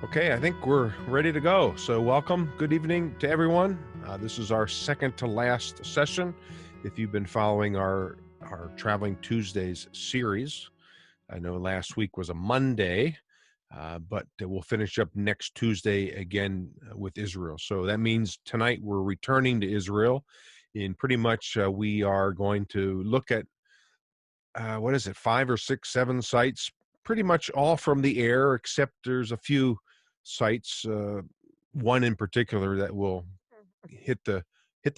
Okay, I think we're ready to go. So welcome, good evening to everyone. This is our second to last session. If you've been following our Traveling Tuesdays series, I know last week was a Monday, but we'll finish up next Tuesday again with Israel. So that means tonight we're returning to Israel. In pretty much, we are going to look at what is it, 5 or 6, 7 sites, pretty much all from the air, except there's a few sites, one in particular that will hit the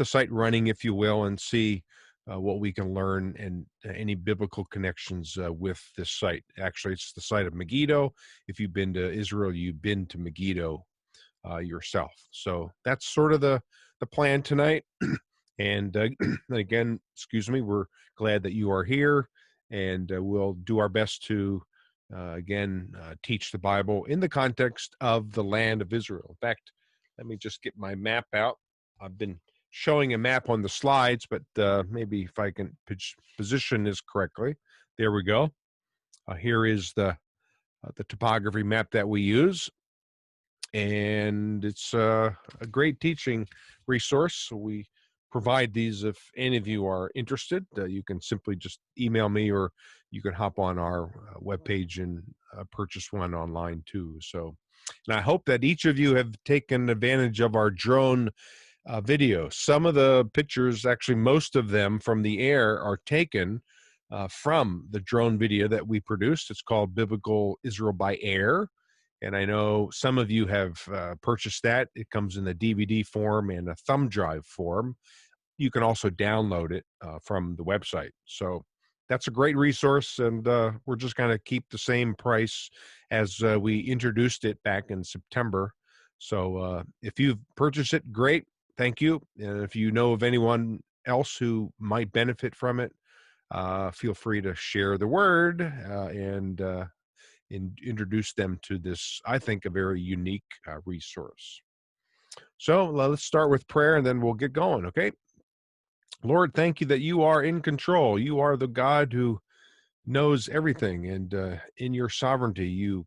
site running, if you will, and see what we can learn and any biblical connections with this site. Actually, it's the site of Megiddo. If you've been to Israel, you've been to Megiddo yourself. So that's sort of the plan tonight. And again, excuse me, we're glad that you are here, and we'll do our best to teach the Bible in the context of the land of Israel. In fact, let me just get my map out. I've been showing a map on the slides, but maybe if I can position this correctly. There we go. Here is the topography map that we use, and it's a great teaching resource. So we provide these if any of you are interested. You can simply just email me, or you can hop on our webpage and purchase one online too. So, and I hope that each of you have taken advantage of our drone video. Some of the pictures, actually most of them from the air, are taken from the drone video that we produced. It's called Biblical Israel by Air. And I know some of you have purchased that. It comes in the DVD form and a thumb drive form. You can also download it from the website. So that's a great resource, and we're just going to keep the same price as we introduced it back in September. So if you've purchased it, great. Thank you. And if you know of anyone else who might benefit from it, feel free to share the word and introduce them to this, I think, a very unique resource. So let's start with prayer, and then we'll get going, okay? Lord, thank you that you are in control. You are the God who knows everything, and in your sovereignty, you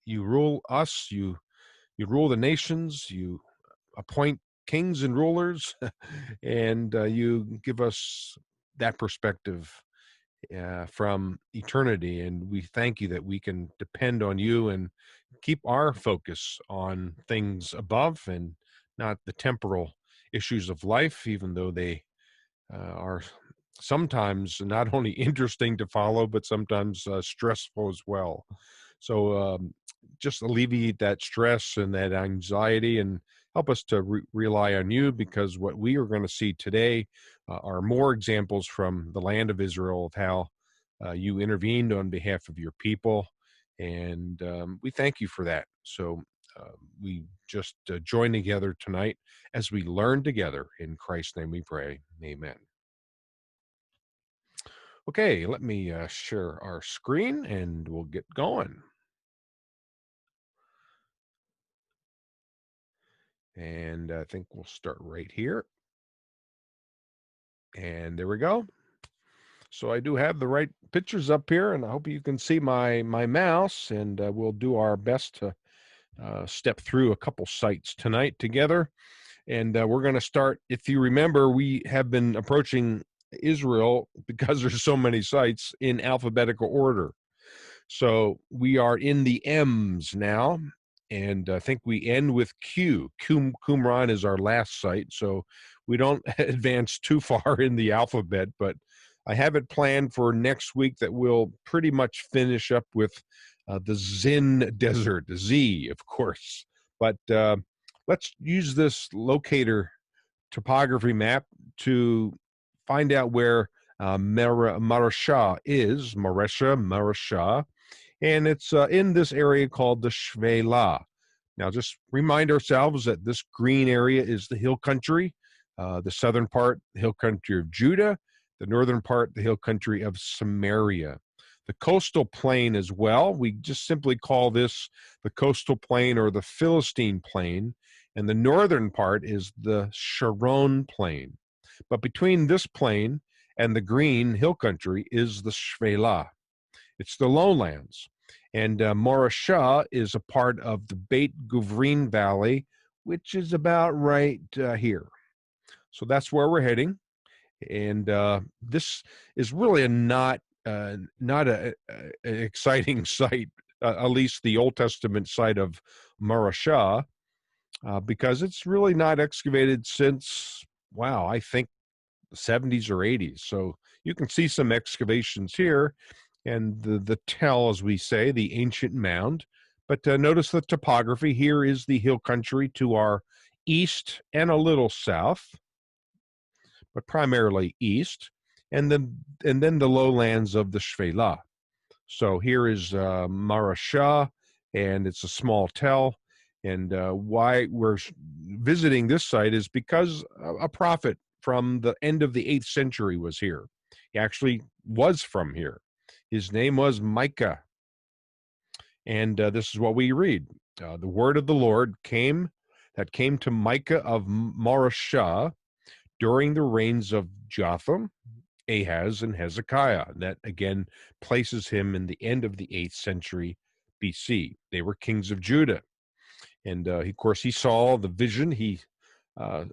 rule us. You rule the nations. You appoint kings and rulers, and you give us that perspective from eternity. And we thank you that we can depend on you and keep our focus on things above and not the temporal issues of life, even though they are sometimes not only interesting to follow, but sometimes stressful as well. So just alleviate that stress and that anxiety, and help us to rely on you, because what we are going to see today are more examples from the land of Israel of how you intervened on behalf of your people. And we thank you for that. So we just join together tonight as we learn together. In Christ's name we pray. Amen. Okay, let me share our screen and we'll get going. And I think we'll start right here. And there we go. So I do have the right pictures up here, and I hope you can see my mouse, and we'll do our best to step through a couple sites tonight together. And we're going to start, if you remember, we have been approaching Israel, because there's so many sites, in alphabetical order. So we are in the M's now, and I think we end with Q. Qumran is our last site, so we don't advance too far in the alphabet, but I have it planned for next week that we'll pretty much finish up with the Zin Desert, Z, of course. But let's use this locator topography map to find out where Marasha is, Marasha, and it's in this area called the Shvela. Now, just remind ourselves that this green area is the hill country, the southern part, the hill country of Judah, the northern part, the hill country of Samaria. The coastal plain as well, we just simply call this the coastal plain or the Philistine plain, and the northern part is the Sharon plain. But between this plain and the green hill country is the Shvela. It's the lowlands. And Marasha is a part of the Beit Guvrin Valley, which is about right here. So that's where we're heading. And this is really not a exciting site, at least the Old Testament site of Marasha, because it's really not excavated since, wow, I think the 70s or 80s. So you can see some excavations here and the tell, as we say, the ancient mound. But notice the topography. Here is the hill country to our east and a little south, but primarily east, and then the lowlands of the Shvela. So here is Marasha, and it's a small tell. And why we're visiting this site is because a prophet from the end of the 8th century was here. He actually was from here. His name was Micah. And this is what we read. The word of the Lord came to Micah of Marasha during the reigns of Jotham, Ahaz, and Hezekiah. That again places him in the end of the 8th century BC. They were kings of Judah. And of course, he saw the vision he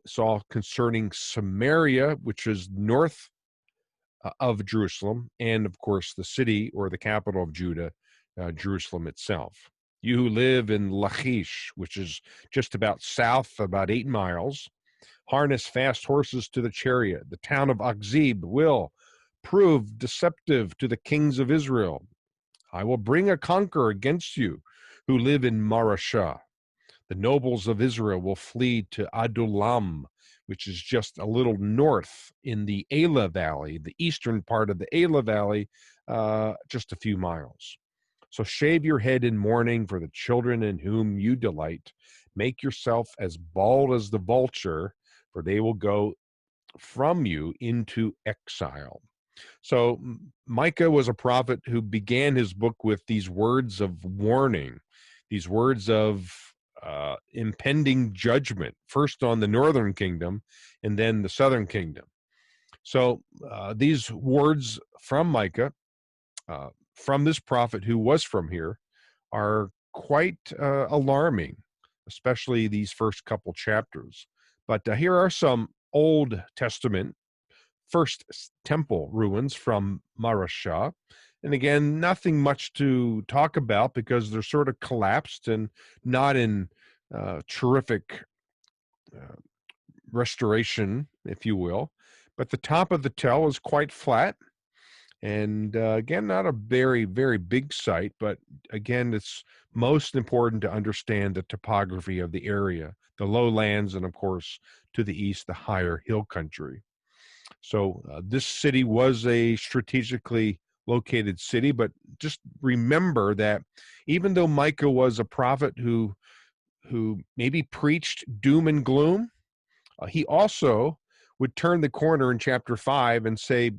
saw concerning Samaria, which is north of Jerusalem, and of course, the city or the capital of Judah, Jerusalem itself. You who live in Lachish, which is just about south, about 8 miles, harness fast horses to the chariot. The town of Akzib will prove deceptive to the kings of Israel. I will bring a conqueror against you who live in Marasha. The nobles of Israel will flee to Adullam, which is just a little north in the Elah Valley, the eastern part of the Elah Valley, just a few miles. So shave your head in mourning for the children in whom you delight. Make yourself as bald as the vulture, for they will go from you into exile. So Micah was a prophet who began his book with these words of warning, these words of impending judgment, first on the northern kingdom and then the southern kingdom. So these words from Micah, from this prophet who was from here, are quite alarming, especially these first couple chapters. But here are some Old Testament first temple ruins from Marasha. And again, nothing much to talk about because they're sort of collapsed and not in terrific restoration, if you will. But the top of the tell is quite flat. And again, not a very, very big site, but again, it's most important to understand the topography of the area, the lowlands, and of course, to the east, the higher hill country. So this city was a strategically located city, but just remember that even though Micah was a prophet who maybe preached doom and gloom, he also would turn the corner in chapter 5 and say,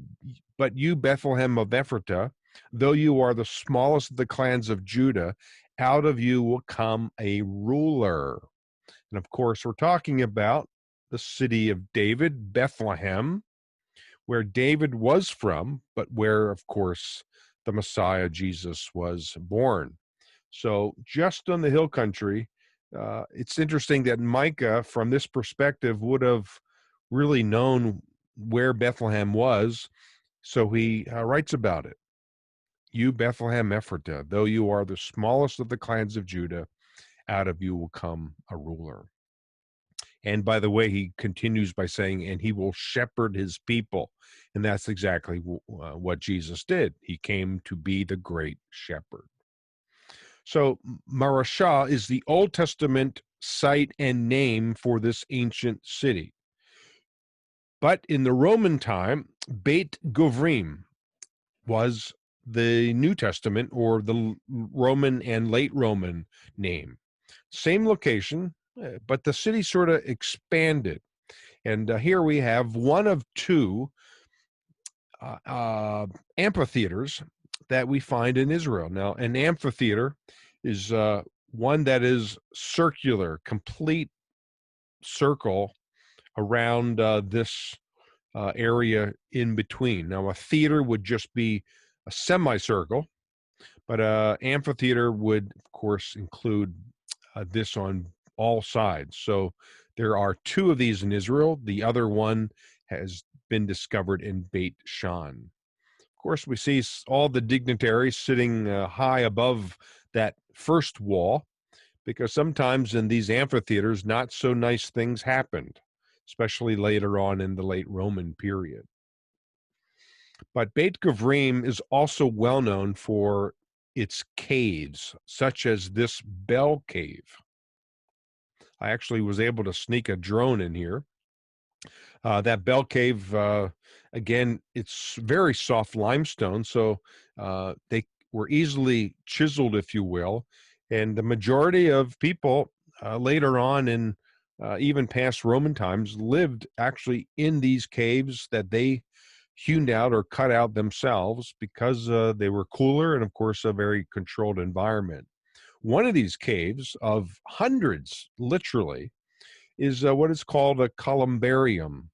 "But you, Bethlehem of Ephratah, though you are the smallest of the clans of Judah, out of you will come a ruler." And of course, we're talking about the city of David, Bethlehem, where David was from, but where, of course, the Messiah, Jesus, was born. So just on the hill country, it's interesting that Micah, from this perspective, would have really known where Bethlehem was, so he writes about it. You, Bethlehem Ephratah, though you are the smallest of the clans of Judah, out of you will come a ruler. And by the way, he continues by saying, and he will shepherd his people. And that's exactly what Jesus did. He came to be the great shepherd. So Marasha is the Old Testament site and name for this ancient city. But in the Roman time, Beit Guvrim was the New Testament or the Roman and late Roman name. Same location, but the city sort of expanded. And here we have one of two amphitheaters that we find in Israel. Now, an amphitheater is one that is circular, complete circle around this area in between. Now, a theater would just be a semicircle, But amphitheater would, of course, include this on all sides. So there are two of these in Israel. The other one has been discovered in Beit Shan. Of course, we see all the dignitaries sitting high above that first wall, because sometimes in these amphitheaters, not so nice things happened, especially later on in the late Roman period. But Beit Gavrim is also well known for its caves, such as this Bell Cave. I actually was able to sneak a drone in here. That Bell Cave, again, it's very soft limestone, so they were easily chiseled, if you will. And the majority of people later on in even past Roman times lived actually in these caves that they hewn out or cut out themselves because they were cooler and, of course, a very controlled environment. One of these caves, of hundreds, literally, is what is called a columbarium.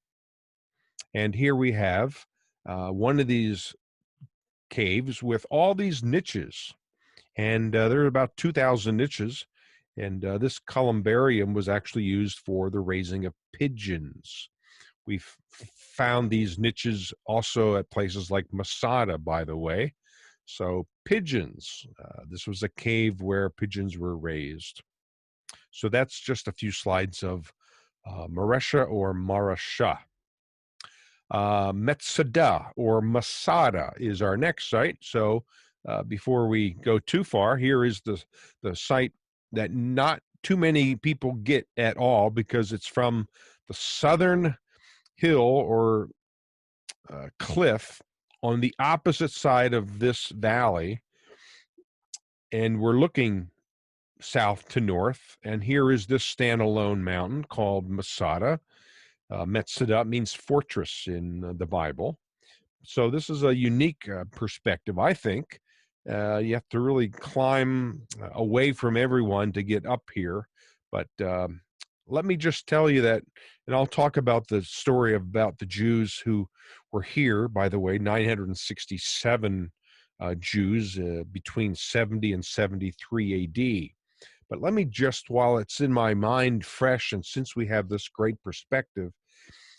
And here we have one of these caves with all these niches. And there are about 2,000 niches. And this columbarium was actually used for the raising of pigeons. We've found these niches also at places like Masada, by the way. So pigeons, this was a cave where pigeons were raised. So that's just a few slides of Maresha or Marasha. Masada or Masada is our next site. So before we go too far, here is the site that not too many people get at all, because it's from the southern hill or cliff on the opposite side of this valley, and we're looking south to north, and here is this standalone mountain called Masada. Masada means fortress in the Bible. So this is a unique perspective, I think. You have to really climb away from everyone to get up here. But let me just tell you that, and I'll talk about the story about the Jews who were here, by the way, 967 Jews between 70 and 73 AD. But let me just, while it's in my mind fresh, and since we have this great perspective,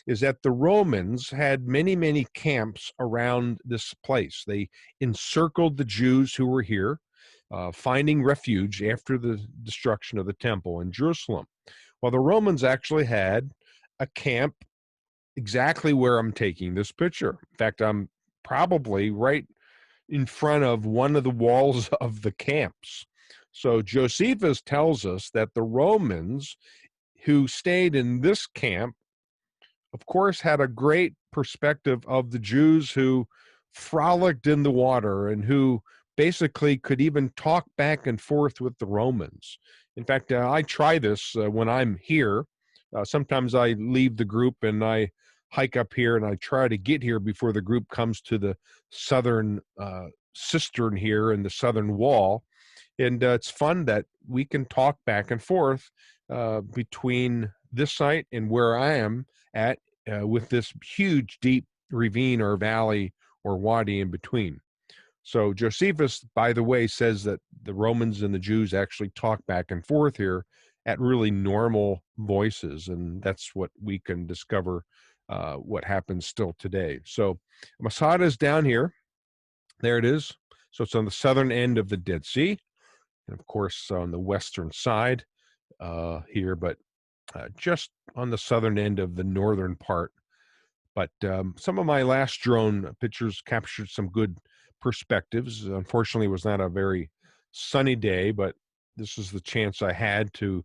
is that the Romans had many, many camps around this place. They encircled the Jews who were here, finding refuge after the destruction of the temple in Jerusalem. Well, the Romans actually had a camp exactly where I'm taking this picture. In fact, I'm probably right in front of one of the walls of the camps. So Josephus tells us that the Romans who stayed in this camp, of course, had a great perspective of the Jews who frolicked in the water and who basically could even talk back and forth with the Romans. In fact, I try this when I'm here. Sometimes I leave the group and I hike up here, and I try to get here before the group comes to the southern cistern here in the southern wall. And it's fun that we can talk back and forth between this site and where I am at with this huge, deep ravine or valley or wadi in between. So Josephus, by the way, says that the Romans and the Jews actually talk back and forth here at really normal voices, and that's what we can discover what happens still today. So Masada is down here. There it is. So it's on the southern end of the Dead Sea, and of course on the western side here, but just on the southern end of the northern part. But some of my last drone pictures captured some good perspectives. Unfortunately, it was not a very sunny day, but this is the chance I had to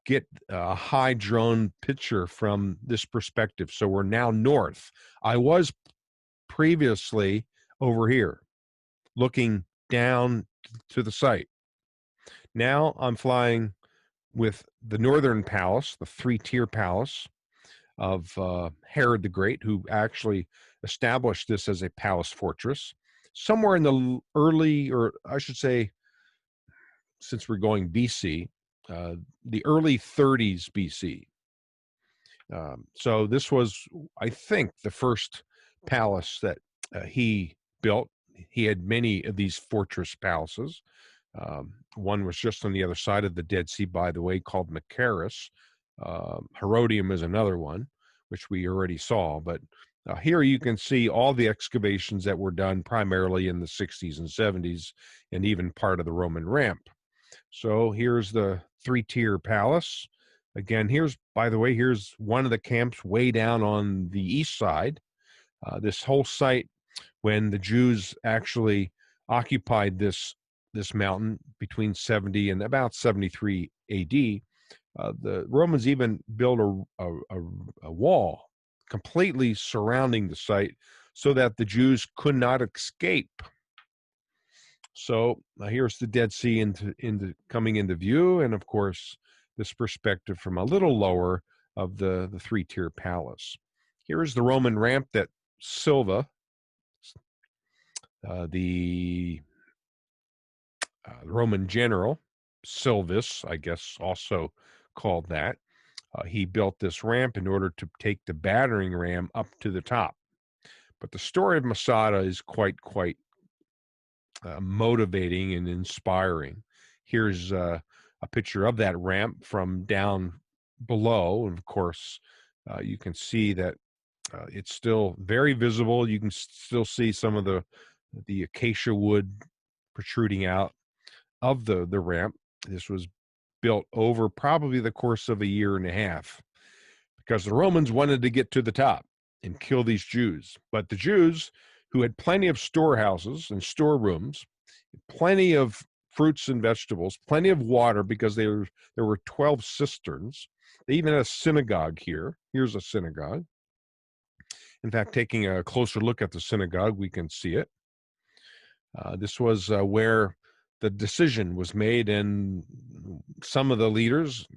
get a high drone picture from this perspective. So we're now north. I was previously over here looking down to the site. Now I'm flying with the northern palace, the three-tier palace of Herod the Great, who actually established this as a palace fortress somewhere in the early, or I should say, since we're going BC, the early 30s BC. So this was, I think, the first palace that he built. He had many of these fortress palaces. One was just on the other side of the Dead Sea, by the way, called Machaerus. Herodium is another one, which we already saw. But here you can see all the excavations that were done primarily in the 60s and 70s, and even part of the Roman ramp. So here's the three-tier palace. Again, by the way, here's one of the camps way down on the east side. This whole site, when the Jews actually occupied this mountain between 70 and about 73 AD, the Romans even built a wall completely surrounding the site so that the Jews could not escape. So here's the Dead Sea coming into view, and of course this perspective from a little lower of the three-tier palace. Here is the Roman ramp that Silva, the Roman general, Silvius, I guess, also called that. He built this ramp in order to take the battering ram up to the top. But the story of Masada is quite motivating and inspiring. Here's a picture of that ramp from down below. And of course, you can see that it's still very visible. You can still see some of the acacia wood protruding out of the ramp. This was built over probably the course of a year and a half because the Romans wanted to get to the top and kill these Jews. But the Jews, who had plenty of storehouses and storerooms, plenty of fruits and vegetables, plenty of water, because there were 12 cisterns. They even had a synagogue here. Here's a synagogue. In fact, taking a closer look at the synagogue, we can see it. This was where the decision was made, and some of the leaders,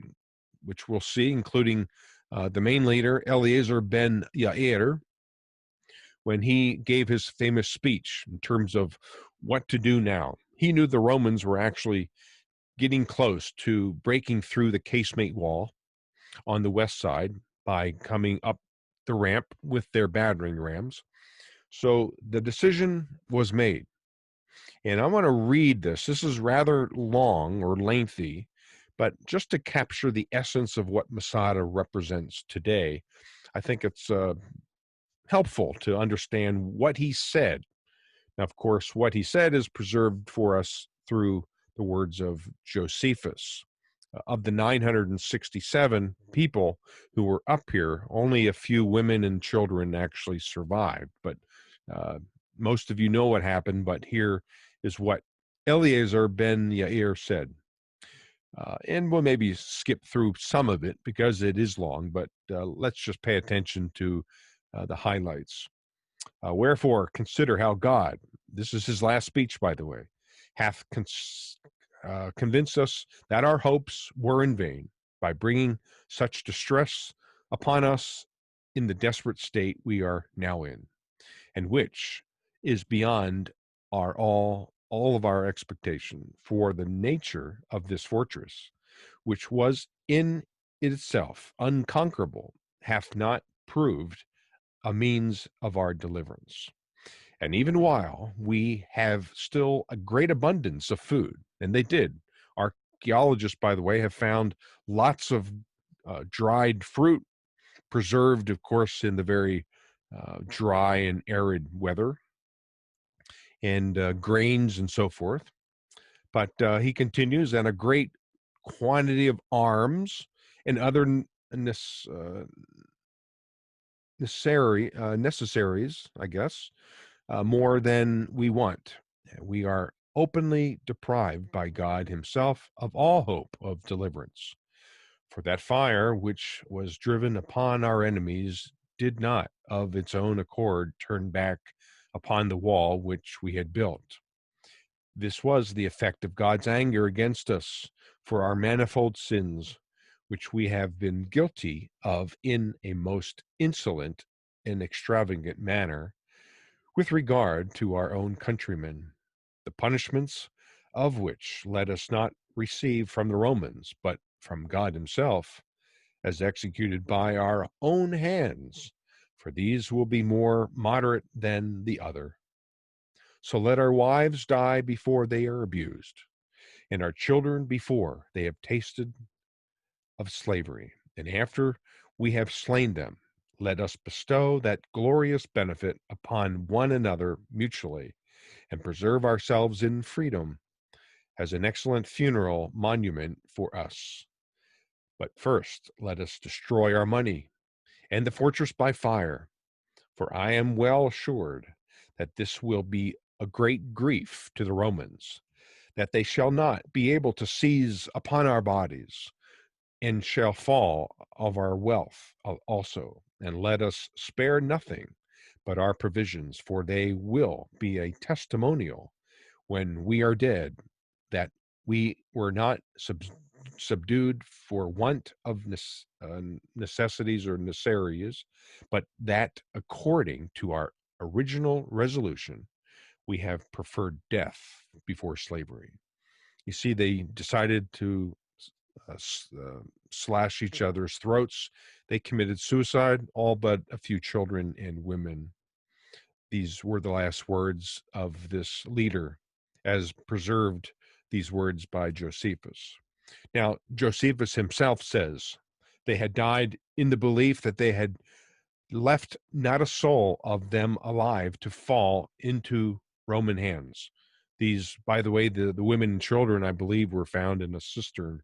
which we'll see, including the main leader, Eleazar ben Yair, when he gave his famous speech in terms of what to do now. He knew the Romans were actually getting close to breaking through the casemate wall on the west side by coming up the ramp with their battering rams. So the decision was made. And I want to read this. This is rather long or lengthy, but just to capture the essence of what Masada represents today, I think it's helpful to understand what he said. Now, of course, what he said is preserved for us through the words of Josephus. Of the 967 people who were up here, only a few women and children actually survived. But most of you know what happened, but here is what Eleazar ben Yair said. And we'll maybe skip through some of it because it is long, but let's just pay attention to the highlights. Wherefore, consider how God, this is his last speech, by the way, hath convinced us that our hopes were in vain by bringing such distress upon us in the desperate state we are now in, and which is beyond all of our expectation. For the nature of this fortress, which was in itself unconquerable, hath not proved a means of our deliverance. And even while we have still a great abundance of food, and they did, archaeologists, by the way, have found lots of dried fruit, preserved, of course, in the very dry and arid weather, and grains and so forth. But he continues, and a great quantity of arms and other necessaries, I guess, more than we want. We are openly deprived by God himself of all hope of deliverance. For that fire which was driven upon our enemies did not of its own accord turn back upon the wall which we had built. This was the effect of God's anger against us for our manifold sins, which we have been guilty of in a most insolent and extravagant manner with regard to our own countrymen, the punishments of which let us not receive from the Romans, but from God himself, as executed by our own hands, for these will be more moderate than the other. So let our wives die before they are abused, and our children before they have tasted of slavery. And after we have slain them, let us bestow that glorious benefit upon one another mutually, and preserve ourselves in freedom as an excellent funeral monument for us. But first, let us destroy our money and the fortress by fire, for I am well assured that this will be a great grief to the Romans, that they shall not be able to seize upon our bodies, and shall fall of our wealth also. And let us spare nothing but our provisions, for they will be a testimonial when we are dead, that we were not subdued for want of necessities or necessaries, but that according to our original resolution, we have preferred death before slavery. You see, they decided to slash each other's throats. They committed suicide, all but a few children and women. These were the last words of this leader, as preserved these words by Josephus. Now, Josephus himself says they had died in the belief that they had left not a soul of them alive to fall into Roman hands. These, by the way, the women and children, I believe, were found in a cistern.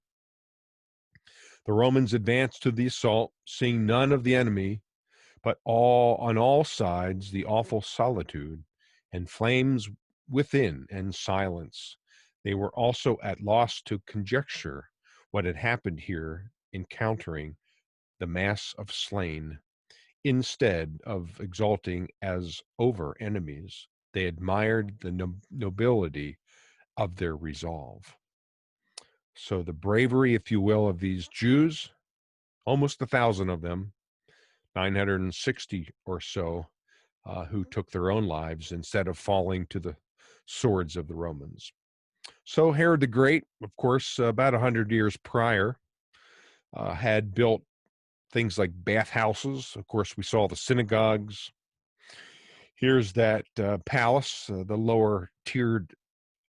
The Romans advanced to the assault, seeing none of the enemy, but on all sides the awful solitude and flames within and silence. They were also at loss to conjecture what had happened here, encountering the mass of slain. Instead of exulting as over enemies, they admired the nobility of their resolve. So the bravery, if you will, of these Jews, almost 1,000 of them, 960 or so, who took their own lives instead of falling to the swords of the Romans. So Herod the Great, of course, about 100 years prior, had built things like bathhouses. Of course, we saw the synagogues. Here's that palace, the lower tiered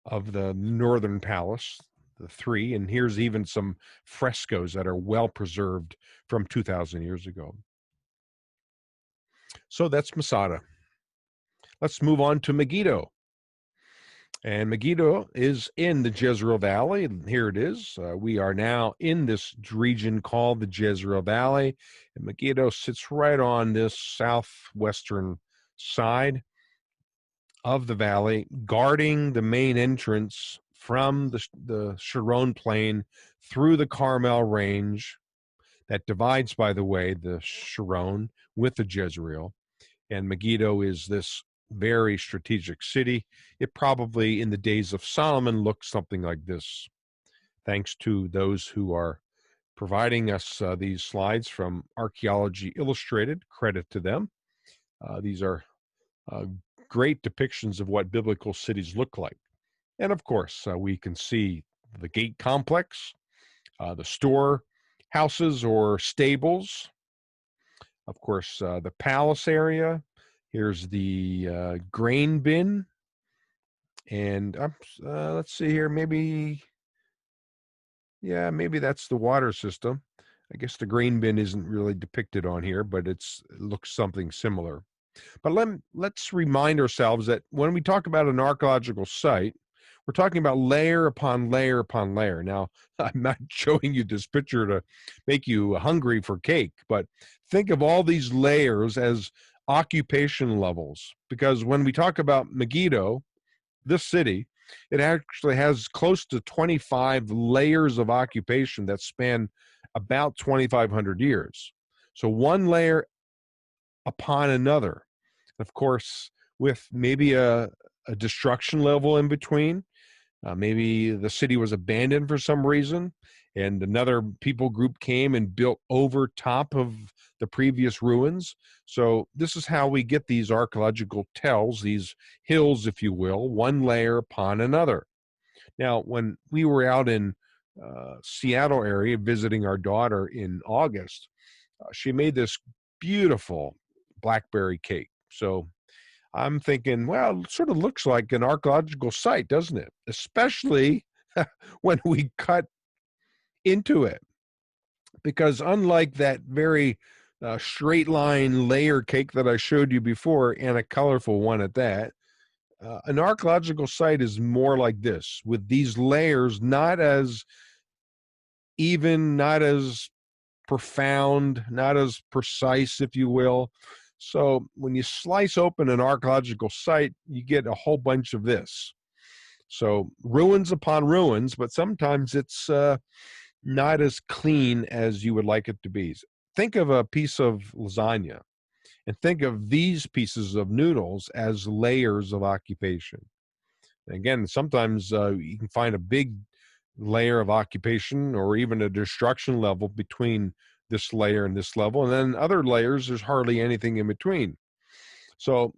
of the northern palace, the three. And here's even some frescoes that are well preserved from 2,000 years ago. So that's Masada. Let's move on to Megiddo. And Megiddo is in the Jezreel Valley. Here it is. We are now in this region called the Jezreel Valley. And Megiddo sits right on this southwestern side of the valley, guarding the main entrance from the Sharon Plain through the Carmel Range that divides, by the way, the Sharon with the Jezreel. And Megiddo is this very strategic city. It probably, in the days of Solomon, looked something like this. Thanks to those who are providing us these slides from Archaeology Illustrated, credit to them. These are great depictions of what biblical cities look like. And of course, we can see the gate complex, the store houses or stables, of course, the palace area. Here's the grain bin. And let's see here, maybe that's the water system. I guess the grain bin isn't really depicted on here, but it looks something similar. But let's remind ourselves that when we talk about an archaeological site, we're talking about layer upon layer upon layer. Now, I'm not showing you this picture to make you hungry for cake, but think of all these layers as occupation levels. Because when we talk about Megiddo, this city, it actually has close to 25 layers of occupation that span about 2,500 years. So one layer upon another. Of course, with maybe a destruction level in between. Maybe the city was abandoned for some reason, and another people group came and built over top of the previous ruins. So this is how we get these archaeological tells, these hills, if you will, one layer upon another. Now, when we were out in Seattle area visiting our daughter in August, she made this beautiful blackberry cake. So I'm thinking, well, it sort of looks like an archaeological site, doesn't it? Especially when we cut into it. Because unlike that very straight line layer cake that I showed you before, and a colorful one at that, an archaeological site is more like this, with these layers not as even, not as profound, not as precise, if you will. So when you slice open an archaeological site, you get a whole bunch of this. So ruins upon ruins, but sometimes it's not as clean as you would like it to be. Think of a piece of lasagna and think of these pieces of noodles as layers of occupation. Again, sometimes you can find a big layer of occupation or even a destruction level between this layer and this level. And then other layers, there's hardly anything in between. So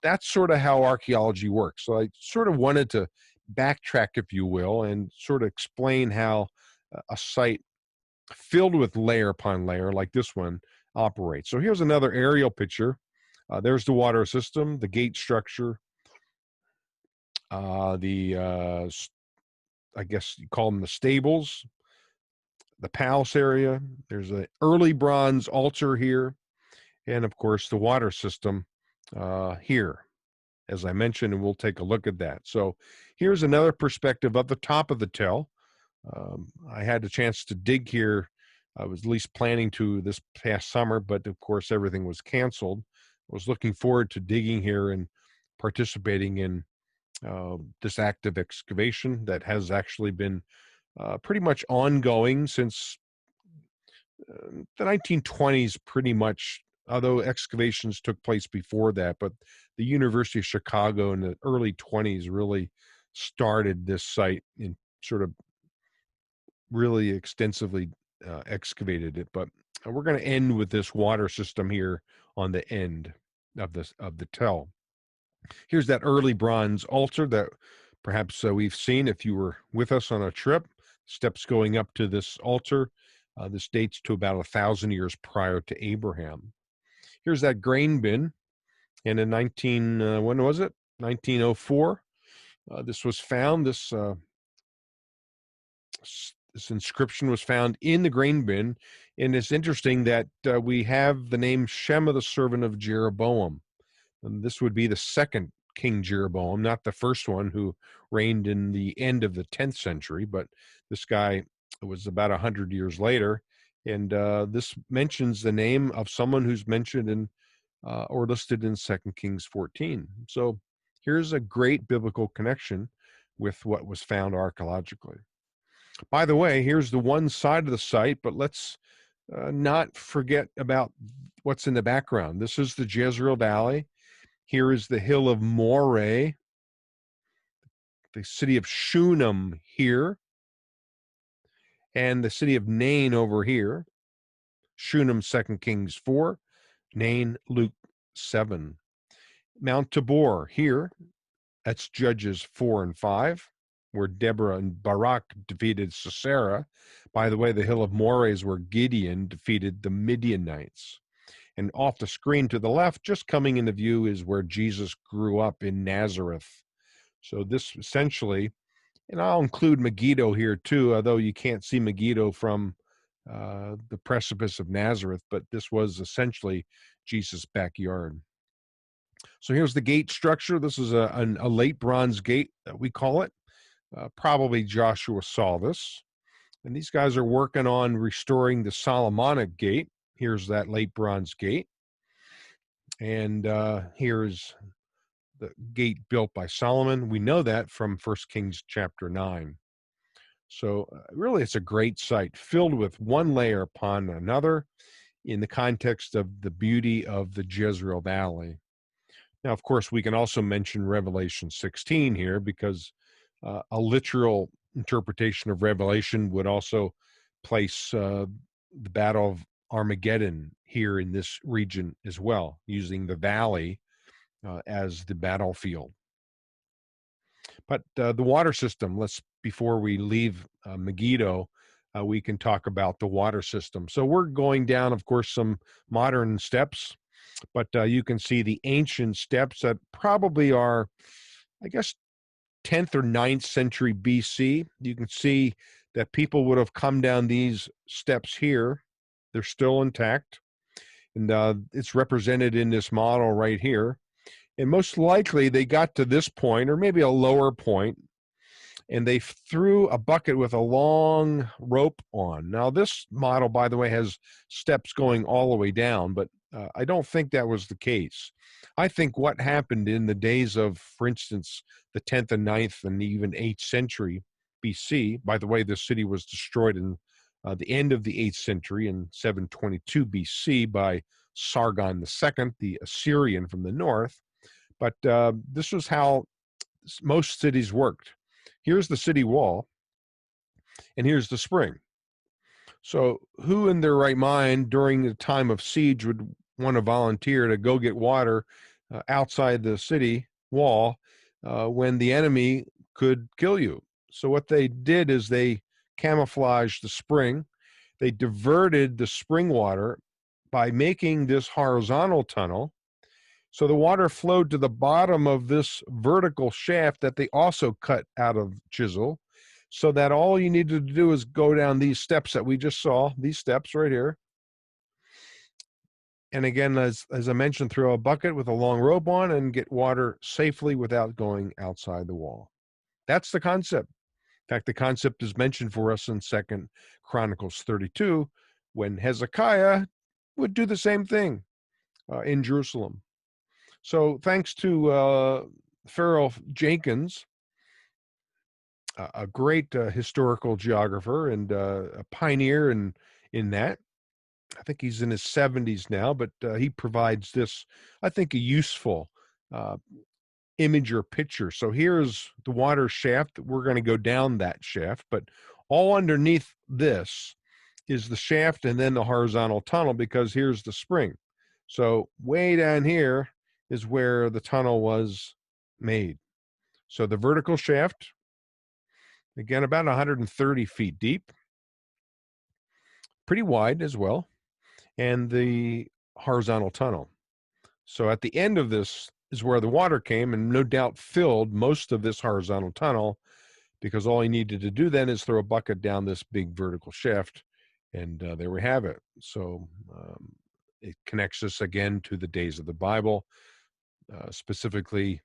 that's sort of how archaeology works. So I sort of wanted to backtrack, if you will, and sort of explain how a site filled with layer upon layer like this one operates. So here's another aerial picture. There's the water system, the gate structure, I guess you call them the stables, the palace area. There's an early bronze altar here, and of course the water system here, as I mentioned, and we'll take a look at that. So here's another perspective of the top of the tell. I had a chance to dig here. I was at least planning to this past summer, but of course everything was canceled. I was looking forward to digging here and participating in this active excavation that has actually been pretty much ongoing since the 1920s, pretty much, although excavations took place before that. But the University of Chicago in the early 20s really started this site and sort of really extensively excavated it. But we're going to end with this water system here on the end of the tell. Here's that early bronze altar that perhaps we've seen if you were with us on a trip. Steps going up to this altar. This dates to about 1,000 years prior to Abraham. Here's that grain bin, and in when was it? 1904. This was found. This inscription was found in the grain bin, and it's interesting that we have the name Shema, the servant of Jeroboam. And this would be the second King Jeroboam, not the first one who reigned in the end of the 10th century, but this guy was about 100 years later. And this mentions the name of someone who's mentioned in or listed in 2 Kings 14. So here's a great biblical connection with what was found archaeologically. By the way, here's the one side of the site, but let's not forget about what's in the background. This is the Jezreel Valley. Here is the hill of Moreh, the city of Shunem here, and the city of Nain over here. Shunem, 2 Kings 4, Nain, Luke 7. Mount Tabor here, that's Judges 4 and 5, where Deborah and Barak defeated Sisera. By the way, the hill of Moreh is where Gideon defeated the Midianites. And off the screen to the left, just coming into view, is where Jesus grew up in Nazareth. So this essentially, and I'll include Megiddo here too, although you can't see Megiddo from the precipice of Nazareth, but this was essentially Jesus' backyard. So here's the gate structure. This is a late bronze gate, we call it. Probably Joshua saw this. And these guys are working on restoring the Solomonic gate. Here's that late bronze gate. And here's the gate built by Solomon. We know that from 1 Kings chapter 9. So really, it's a great site filled with one layer upon another in the context of the beauty of the Jezreel Valley. Now, of course, we can also mention Revelation 16 here because a literal interpretation of Revelation would also place the Battle of Armageddon here in this region as well, using the valley as the battlefield. But the water system, before we leave Megiddo, we can talk about the water system. So we're going down, of course, some modern steps. But you can see the ancient steps that probably are, I guess, 10th or 9th century BC. You can see that people would have come down these steps here. They're still intact. And it's represented in this model right here. And most likely they got to this point, or maybe a lower point, and they threw a bucket with a long rope on. Now, this model, by the way, has steps going all the way down, but I don't think that was the case. I think what happened in the days of, for instance, the 10th and 9th and even 8th century BC, by the way, the city was destroyed in the end of the 8th century in 722 BC by Sargon II, the Assyrian from the north. But this was how most cities worked. Here's the city wall, and here's the spring. So who in their right mind during the time of siege would want to volunteer to go get water outside the city wall when the enemy could kill you? So what they did is they camouflaged the spring. They diverted the spring water by making this horizontal tunnel. So the water flowed to the bottom of this vertical shaft that they also cut out of chisel, so that all you needed to do is go down these steps that we just saw, these steps right here. And again, as I mentioned, throw a bucket with a long rope on and get water safely without going outside the wall. That's the concept. In fact, the concept is mentioned for us in 2 Chronicles 32, when Hezekiah would do the same thing in Jerusalem. So thanks to Pharaoh Jenkins, a great historical geographer and a pioneer in that. I think he's in his 70s now, but he provides this, I think, a useful image or picture. So here's the water shaft. We're going to go down that shaft, but all underneath this is the shaft and then the horizontal tunnel, because here's the spring. So way down here is where the tunnel was made. So the vertical shaft, again, about 130 feet deep, pretty wide as well, and the horizontal tunnel. So at the end of this is where the water came and no doubt filled most of this horizontal tunnel, because all he needed to do then is throw a bucket down this big vertical shaft, and there we have it. So it connects us again to the days of the Bible, specifically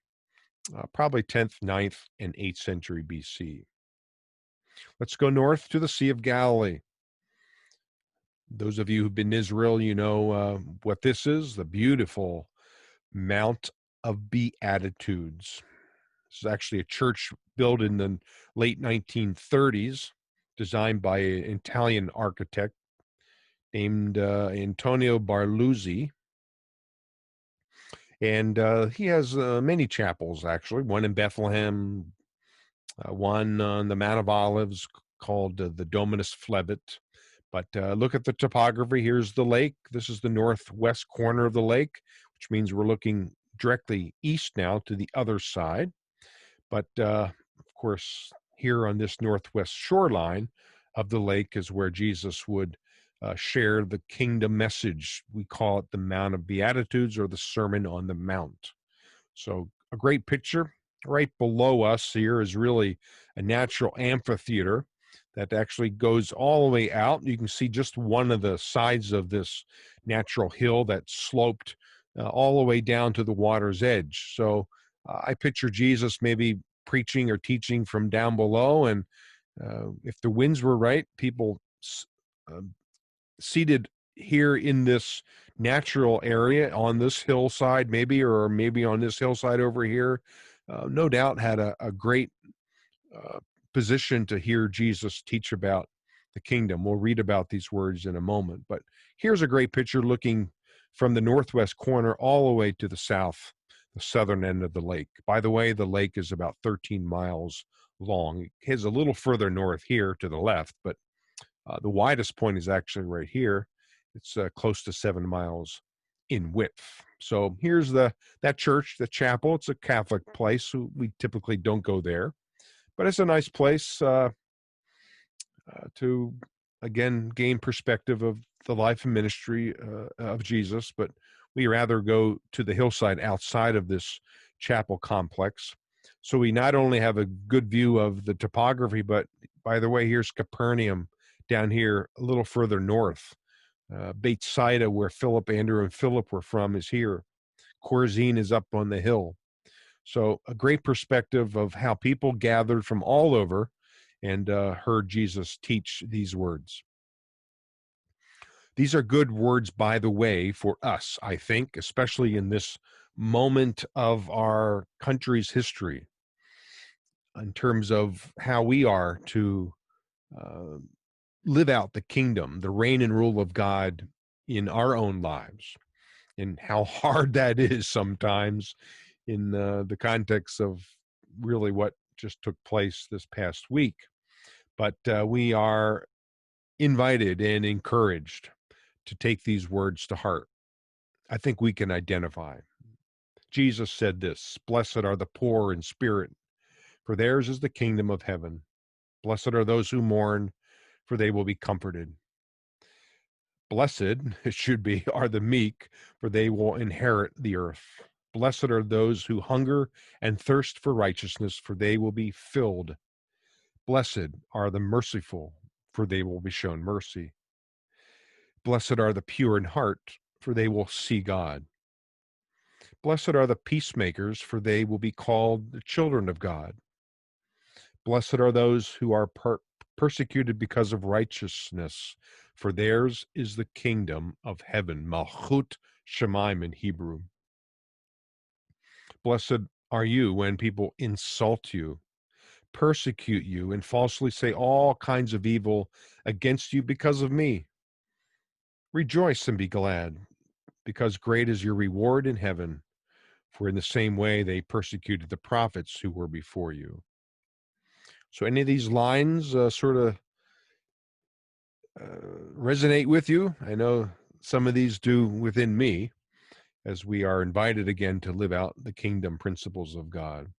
probably 10th, 9th, and 8th century BC. Let's go north to the Sea of Galilee. Those of you who've been in Israel, you know what this is, the beautiful Mount of Beatitudes. This is actually a church built in the late 1930s, designed by an Italian architect named Antonio Barluzzi. And he has many chapels, actually, one in Bethlehem, one on the Mount of Olives called the Dominus Flevit. But look at the topography. Here's the lake. This is the northwest corner of the lake, which means we're looking directly east now to the other side. But of course, here on this northwest shoreline of the lake is where Jesus would share the kingdom message. We call it the Mount of Beatitudes or the Sermon on the Mount. So a great picture. Right below us here is really a natural amphitheater that actually goes all the way out. You can see just one of the sides of this natural hill that sloped all the way down to the water's edge. So I picture Jesus maybe preaching or teaching from down below, and if the winds were right, people seated here in this natural area on this hillside, maybe, or maybe on this hillside over here, no doubt had a great position to hear Jesus teach about the kingdom. We'll read about these words in a moment, but here's a great picture looking from the northwest corner all the way to the south, the southern end of the lake. By the way, the lake is about 13 miles long. It heads a little further north here to the left, but the widest point is actually right here. It's close to 7 miles in width. So here's that church, the chapel. It's a Catholic place, so we typically don't go there, but it's a nice place to, again, gain perspective of the life and ministry of Jesus. But We rather go to the hillside outside of this chapel complex. So we not only have a good view of the topography, but by the way, here's Capernaum down here a little further north. Bethsaida, where Philip, Andrew, and Philip were from, is here. Chorazin is up on the hill. So a great perspective of how people gathered from all over and heard Jesus teach these words. These are good words, by the way, for us, I think, especially in this moment of our country's history, in terms of how we are to uh, live out the kingdom, the reign and rule of God in our own lives, and how hard that is sometimes in the context of really what just took place this past week. But we are invited and encouraged to take these words to heart. I think we can identify. Jesus said this, "Blessed are the poor in spirit, for theirs is the kingdom of heaven. Blessed are those who mourn, for they will be comforted. Blessed," it should be, "are the meek, for they will inherit the earth. Blessed are those who hunger and thirst for righteousness, for they will be filled. Blessed are the merciful, for they will be shown mercy. Blessed are the pure in heart, for they will see God. Blessed are the peacemakers, for they will be called the children of God. Blessed are those who are persecuted because of righteousness, for theirs is the kingdom of heaven." Malchut Shemaim in Hebrew. Blessed are you when people insult you, persecute you, and falsely say all kinds of evil against you because of me. Rejoice and be glad, because great is your reward in heaven, for in the same way they persecuted the prophets who were before you. So any of these lines sort of resonate with you? I know some of these do within me, as we are invited again to live out the kingdom principles of God.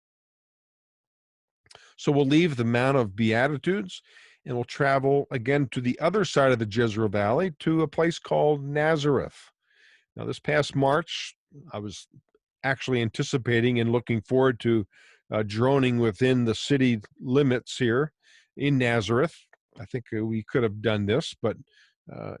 So we'll leave the Mount of Beatitudes and we'll travel again to the other side of the Jezreel Valley to a place called Nazareth. Now, this past March, I was actually anticipating and looking forward to droning within the city limits here in Nazareth. I think we could have done this, but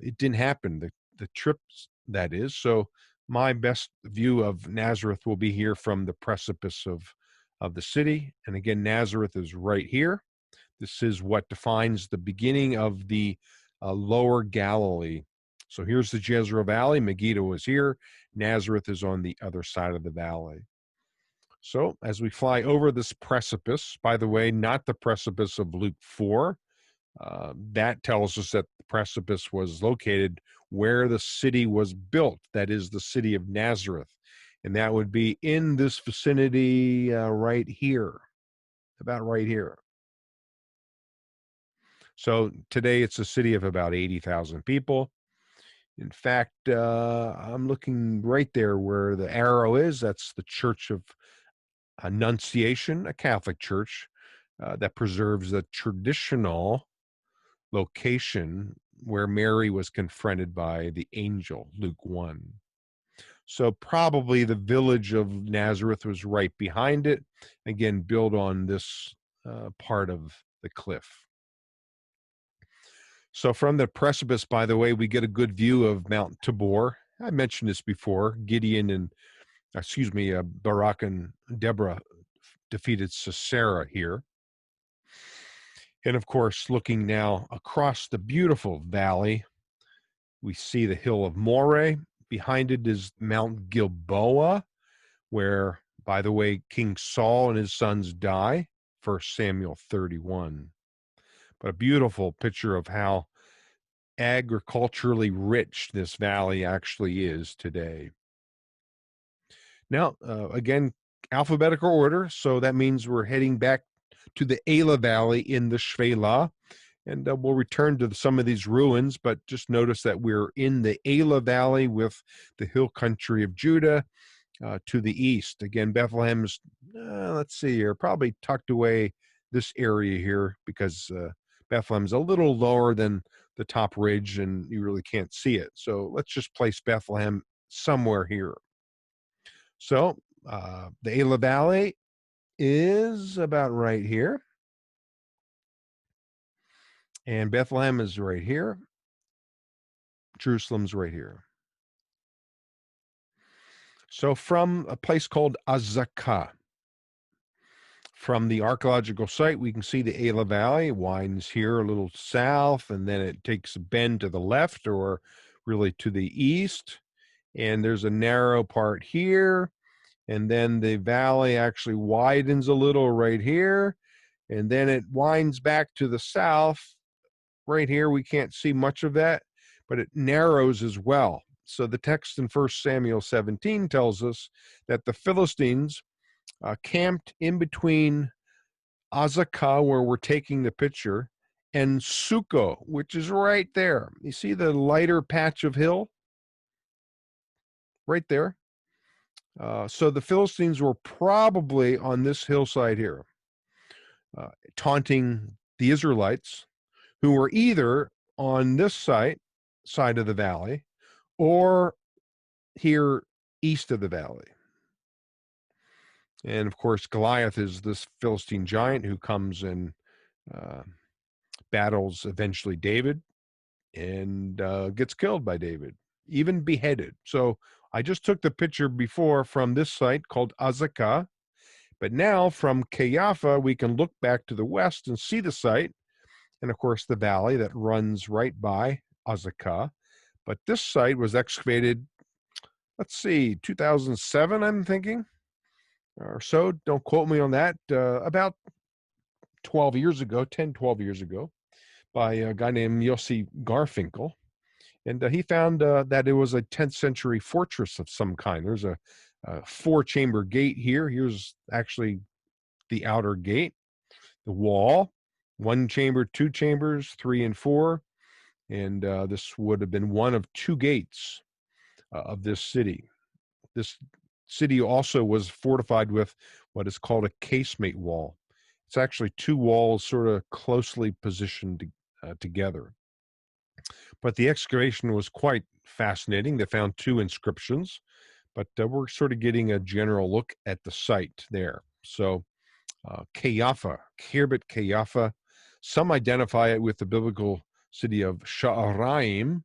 it didn't happen. The trips, that is. So my best view of Nazareth will be here from the precipice of the city. And again, Nazareth is right here. This is what defines the beginning of the lower Galilee. So here's the Jezreel Valley. Megiddo is here. Nazareth is on the other side of the valley. So as we fly over this precipice, by the way, not the precipice of Luke 4, that tells us that the precipice was located where the city was built, that is the city of Nazareth. And that would be in this vicinity right here, about right here. So today it's a city of about 80,000 people. In fact, I'm looking right there where the arrow is. That's the Church of Annunciation, a Catholic church that preserves the traditional location where Mary was confronted by the angel, Luke 1. So probably the village of Nazareth was right behind it, again, built on this part of the cliff. So from the precipice, by the way, we get a good view of Mount Tabor. I mentioned this before. Barak and Deborah defeated Sisera here. And of course, looking now across the beautiful valley, we see the hill of Moreh. Behind it is Mount Gilboa, where, by the way, King Saul and his sons die, 1 Samuel 31. But a beautiful picture of how agriculturally rich this valley actually is today. Now, again, alphabetical order, so that means we're heading back to the Elah Valley in the Shvela, and we'll return to some of these ruins, but just notice that we're in the Elah Valley with the hill country of Judah to the east. Again, Bethlehem's, let's see here, probably tucked away this area here because Bethlehem's a little lower than the top ridge and you really can't see it. So let's just place Bethlehem somewhere here. So the Elah Valley is about right here. And Bethlehem is right here. Jerusalem's right here. So from a place called Azekah, from the archaeological site, we can see the Elah Valley. It winds here a little south, and then it takes a bend to the left or really to the east. And there's a narrow part here. And then the valley actually widens a little right here. And then it winds back to the south. Right here, we can't see much of that, but it narrows as well. So the text in 1 Samuel 17 tells us that the Philistines camped in between Azekah, where we're taking the picture, and Succo, which is right there. You see the lighter patch of hill? Right there. So the Philistines were probably on this hillside here, taunting the Israelites, who were either on this side of the valley or here east of the valley. And of course, Goliath is this Philistine giant who comes and battles eventually David and gets killed by David, even beheaded. So I just took the picture before from this site called Azekah, but now from Qumran, we can look back to the west and see the site, and of course the valley that runs right by Azekah. But this site was excavated, let's see, 2007, I'm thinking, or so. Don't quote me on that. About 12 years ago, 10, 12 years ago, by a guy named Yossi Garfinkel. And he found that it was a 10th century fortress of some kind. There's a 4-chamber gate here. Here's actually the outer gate, the wall, 1 chamber, 2 chambers, 3 and 4. And this would have been one of 2 gates of this city. This city also was fortified with what is called a casemate wall. It's actually 2 walls sort of closely positioned together. But the excavation was quite fascinating. They found 2 inscriptions, but we're sort of getting a general look at the site there. So Qumran, Khirbet Qumran, some identify it with the biblical city of Sha'araim,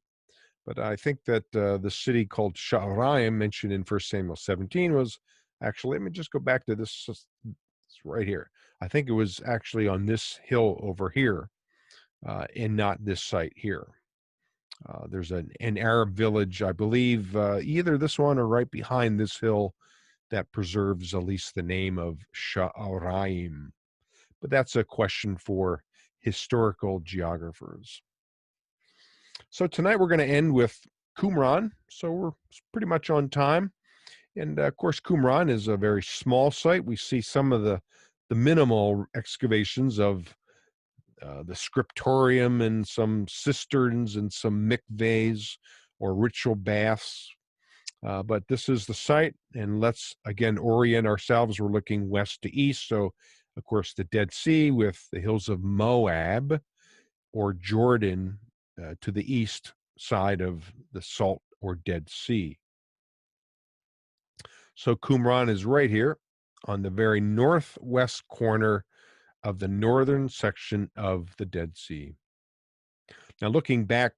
but I think that the city called Sha'araim mentioned in 1 Samuel 17 was actually, let me just go back to this right here. I think it was actually on this hill over here and not this site here. There's an Arab village, I believe, either this one or right behind this hill that preserves at least the name of Sha'araim. But that's a question for historical geographers. So tonight we're going to end with Qumran. So we're pretty much on time. And of course, Qumran is a very small site. We see some of the minimal excavations of the scriptorium and some cisterns and some mikvahs or ritual baths. But this is the site, and let's again orient ourselves. We're looking west to east. So, of course, the Dead Sea with the hills of Moab or Jordan to the east side of the Salt or Dead Sea. So Qumran is right here on the very northwest corner of the northern section of the Dead Sea. Now, looking back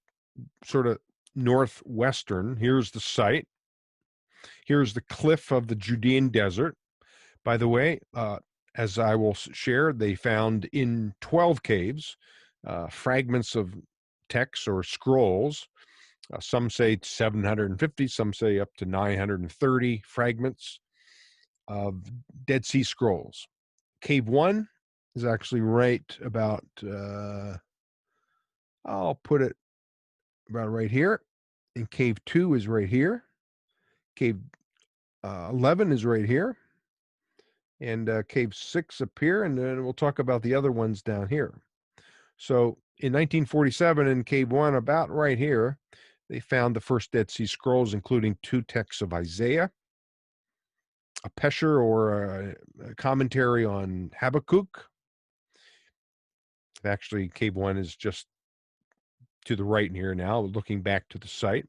sort of northwestern, here's the site. Here's the cliff of the Judean desert. By the way, as I will share, they found in 12 caves fragments of texts or scrolls. Some say 750, some say up to 930 fragments of Dead Sea Scrolls. Cave 1 is actually right about, I'll put it about right here. And Cave 2 is right here. Cave 11 is right here. And Cave 6 up here. And then we'll talk about the other ones down here. So in 1947 in Cave 1, about right here, they found the first Dead Sea Scrolls, including 2 texts of Isaiah, a Pesher or a commentary on Habakkuk. Actually, Cave 1 is just to the right in here now, looking back to the site.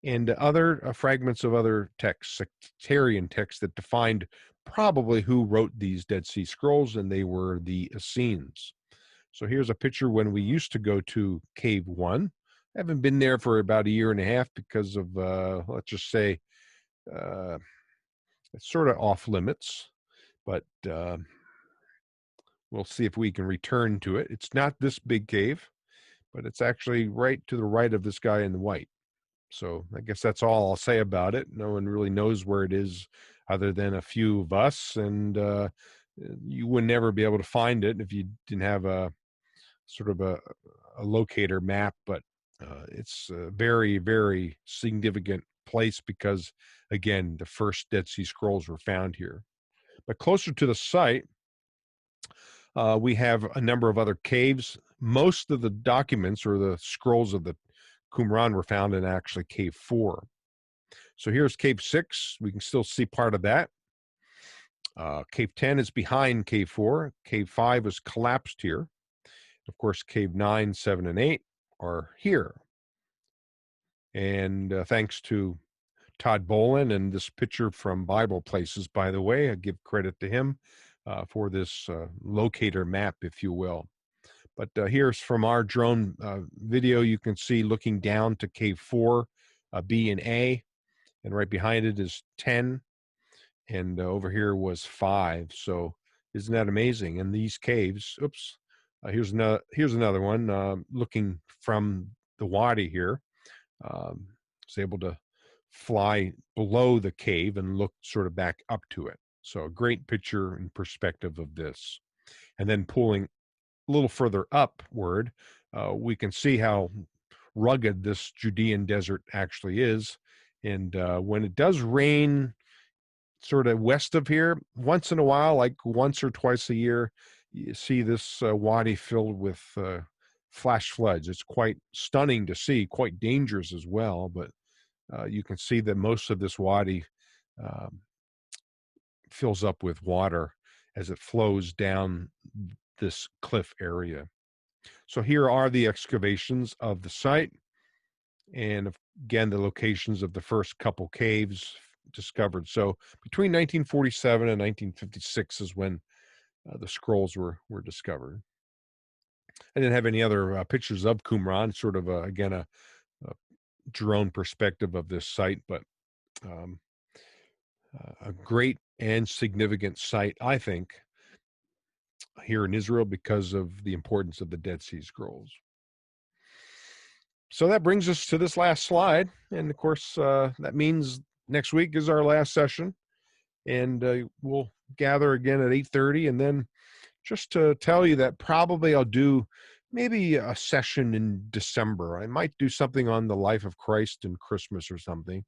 and other fragments of other texts, sectarian texts that defined probably who wrote these Dead Sea Scrolls, and they were the Essenes. So here's a picture when we used to go to Cave 1. I haven't been there for about a year and a half because of, let's just say, it's sort of off limits, but we'll see if we can return to it. It's not this big cave, but it's actually right to the right of this guy in the white. So I guess that's all I'll say about it. No one really knows where it is other than a few of us, and you would never be able to find it if you didn't have a sort of a locator map. But it's a very, very significant place because, again, the first Dead Sea Scrolls were found here. But closer to the site, we have a number of other caves. Most of the documents or the scrolls of the Qumran were found in actually Cave 4. So here's Cave 6. We can still see part of that. Cave 10 is behind Cave 4. Cave 5 is collapsed here. Of course, Cave 9, 7, and 8 are here. And thanks to Todd Bolin and this picture from Bible Places, by the way, I give credit to him for this locator map, if you will. But here's from our drone video. You can see looking down to Cave 4, B and A, and right behind it is 10, and over here was 5. So isn't that amazing? And these caves, oops, here's another one looking from the wadi here. Was able to fly below the cave and look sort of back up to it. So a great picture and perspective of this. And then pulling a little further upward, we can see how rugged this Judean desert actually is. And when it does rain sort of west of here, once in a while, like once or twice a year, you see this wadi filled with flash floods. It's quite stunning to see, quite dangerous as well, but you can see that most of this wadi fills up with water as it flows down this cliff area. So here are the excavations of the site, and again the locations of the first couple caves discovered. So between 1947 and 1956 is when the scrolls were discovered. I didn't have any other pictures of Qumran, sort of again a drone perspective of this site, but a great and significant site, I think, here in Israel because of the importance of the Dead Sea Scrolls. So that brings us to this last slide. And of course, that means next week is our last session. And we'll gather again at 8:30. And then just to tell you that probably I'll do maybe a session in December. I might do something on the life of Christ and Christmas or something,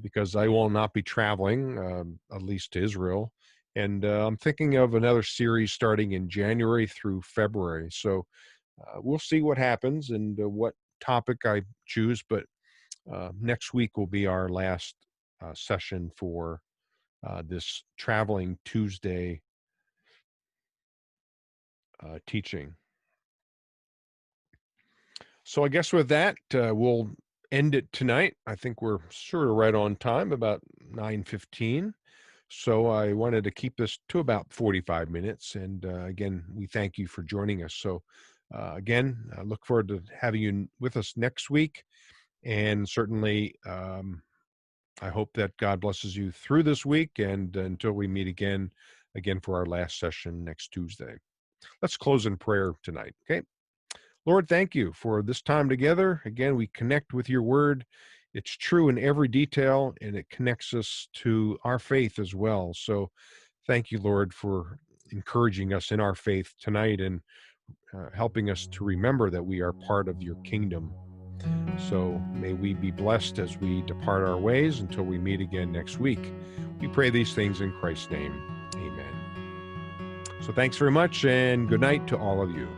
because I will not be traveling, at least to Israel. And I'm thinking of another series starting in January through February. So we'll see what happens and what topic I choose. But next week will be our last session for this Traveling Tuesday teaching. So I guess with that, we'll end it tonight. I think we're sort of right on time, about 9:15. So I wanted to keep this to about 45 minutes. And again, we thank you for joining us. So again, I look forward to having you with us next week. And certainly, I hope that God blesses you through this week and until we meet again for our last session next Tuesday. Let's close in prayer tonight, okay? Lord, thank you for this time together. Again, we connect with your word. It's true in every detail, and it connects us to our faith as well. So thank you, Lord, for encouraging us in our faith tonight and helping us to remember that we are part of your kingdom. So may we be blessed as we depart our ways until we meet again next week. We pray these things in Christ's name. Amen. So thanks very much, and good night to all of you.